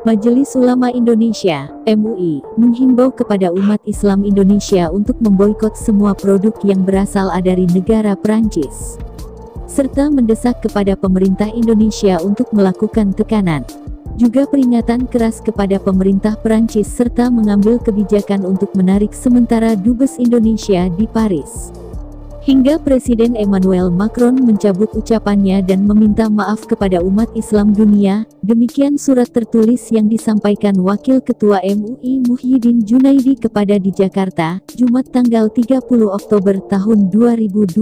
Majelis Ulama Indonesia (MUI) menghimbau kepada umat Islam Indonesia untuk memboikot semua produk yang berasal dari negara Perancis, serta mendesak kepada pemerintah Indonesia untuk melakukan tekanan, juga peringatan keras kepada pemerintah Perancis serta mengambil kebijakan untuk menarik sementara Dubes Indonesia di Paris. Hingga Presiden Emmanuel Macron mencabut ucapannya dan meminta maaf kepada umat Islam dunia. Demikian surat tertulis yang disampaikan Wakil Ketua MUI Muhyiddin Junaidi kepada di Jakarta, Jumat tanggal 30 Oktober tahun 2020.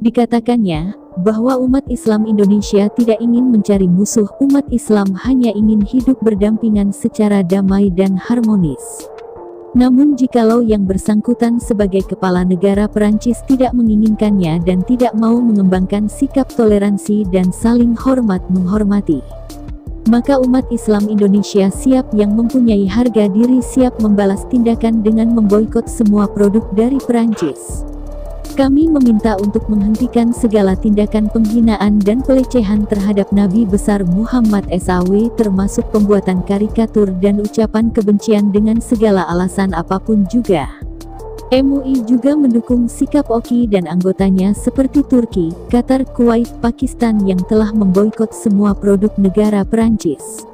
Dikatakannya bahwa umat Islam Indonesia tidak ingin mencari musuh, umat Islam hanya ingin hidup berdampingan secara damai dan harmonis. Namun jikalau yang bersangkutan sebagai kepala negara Perancis tidak menginginkannya dan tidak mau mengembangkan sikap toleransi dan saling hormat-menghormati, maka umat Islam Indonesia siap yang mempunyai harga diri siap membalas tindakan dengan memboikot semua produk dari Perancis. Kami meminta untuk menghentikan segala tindakan penghinaan dan pelecehan terhadap Nabi besar Muhammad SAW, termasuk pembuatan karikatur dan ucapan kebencian dengan segala alasan apapun juga. MUI juga mendukung sikap Oki dan anggotanya seperti Turki, Qatar, Kuwait, Pakistan yang telah memboikot semua produk negara Perancis.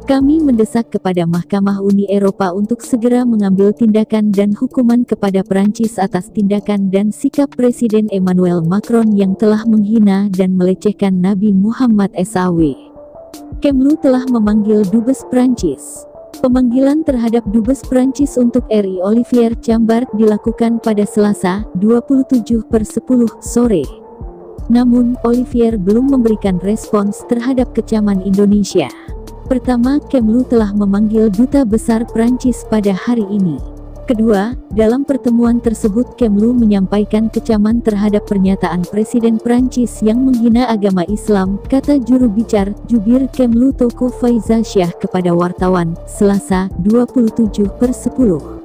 Kami mendesak kepada Mahkamah Uni Eropa untuk segera mengambil tindakan dan hukuman kepada Perancis atas tindakan dan sikap Presiden Emmanuel Macron yang telah menghina dan melecehkan Nabi Muhammad SAW. Kemlu telah memanggil Dubes Perancis. Pemanggilan terhadap Dubes Perancis untuk RI Olivier Chambard dilakukan pada Selasa, 27/10 sore. Namun, Olivier belum memberikan respons terhadap kecaman Indonesia. Pertama, Kemlu telah memanggil Duta Besar Perancis pada hari ini. Kedua, dalam pertemuan tersebut Kemlu menyampaikan kecaman terhadap pernyataan Presiden Perancis yang menghina agama Islam, kata juru bicara jubir Kemlu Teuku Faiza Syah kepada wartawan, Selasa, 27/10.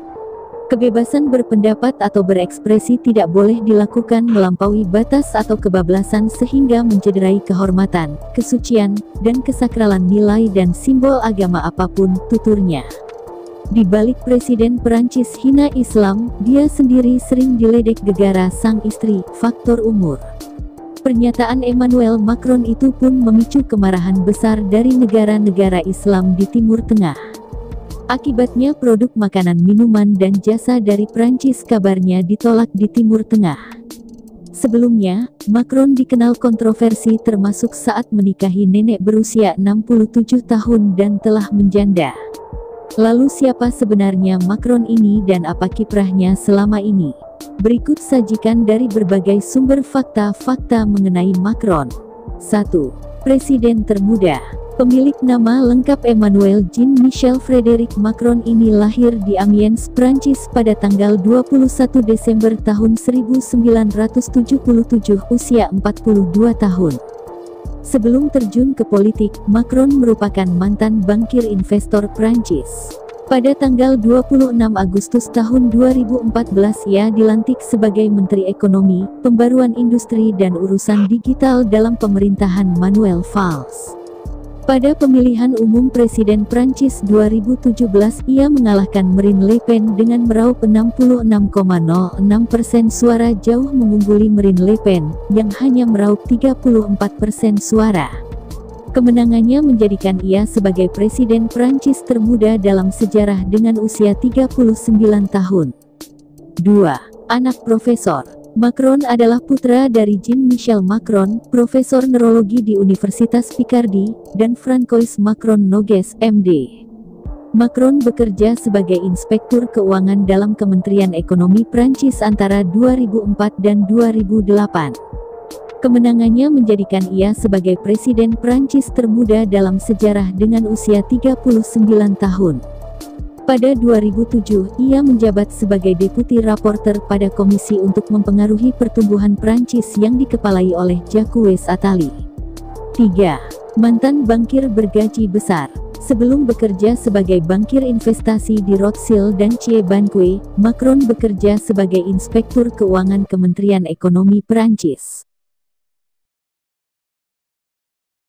Kebebasan berpendapat atau berekspresi tidak boleh dilakukan melampaui batas atau kebablasan sehingga mencederai kehormatan, kesucian, dan kesakralan nilai dan simbol agama apapun, tuturnya. Di balik Presiden Perancis hina Islam, dia sendiri sering diledek gegara sang istri, faktor umur. Pernyataan Emmanuel Macron itu pun memicu kemarahan besar dari negara-negara Islam di Timur Tengah. Akibatnya produk makanan, minuman, dan jasa dari Perancis kabarnya ditolak di Timur Tengah. Sebelumnya, Macron dikenal kontroversi termasuk saat menikahi nenek berusia 67 tahun dan telah menjanda. Lalu siapa sebenarnya Macron ini dan apa kiprahnya selama ini? Berikut sajikan dari berbagai sumber fakta-fakta mengenai Macron. 1. Presiden termuda. Pemilik nama lengkap Emmanuel Jean-Michel Frédéric Macron ini lahir di Amiens, Prancis pada tanggal 21 Desember tahun 1977, usia 42 tahun. Sebelum terjun ke politik, Macron merupakan mantan bankir investor Prancis. Pada tanggal 26 Agustus tahun 2014 ia dilantik sebagai Menteri Ekonomi, Pembaruan Industri dan Urusan Digital dalam pemerintahan Manuel Valls. Pada pemilihan umum Presiden Prancis 2017 ia mengalahkan Marine Le Pen dengan meraup 66,06% suara, jauh mengungguli Marine Le Pen yang hanya meraup 34% suara. Kemenangannya menjadikan ia sebagai Presiden Prancis termuda dalam sejarah dengan usia 39 tahun. 2. Anak Profesor. Macron adalah putra dari Jean-Michel Macron, profesor neurologi di Universitas Picardie, dan Francois Macron Nogues, MD. Macron bekerja sebagai inspektur keuangan dalam Kementerian Ekonomi Prancis antara 2004 dan 2008. Kemenangannya menjadikan ia sebagai Presiden Prancis termuda dalam sejarah dengan usia 39 tahun. Pada 2007, ia menjabat sebagai Deputi Rapporteur pada Komisi untuk Mempengaruhi Pertumbuhan Prancis yang dikepalai oleh Jacques Attali. 3. Mantan bankir bergaji besar. Sebelum bekerja sebagai bankir investasi di Rothschild dan Cie Banque, Macron bekerja sebagai Inspektur Keuangan Kementerian Ekonomi Prancis.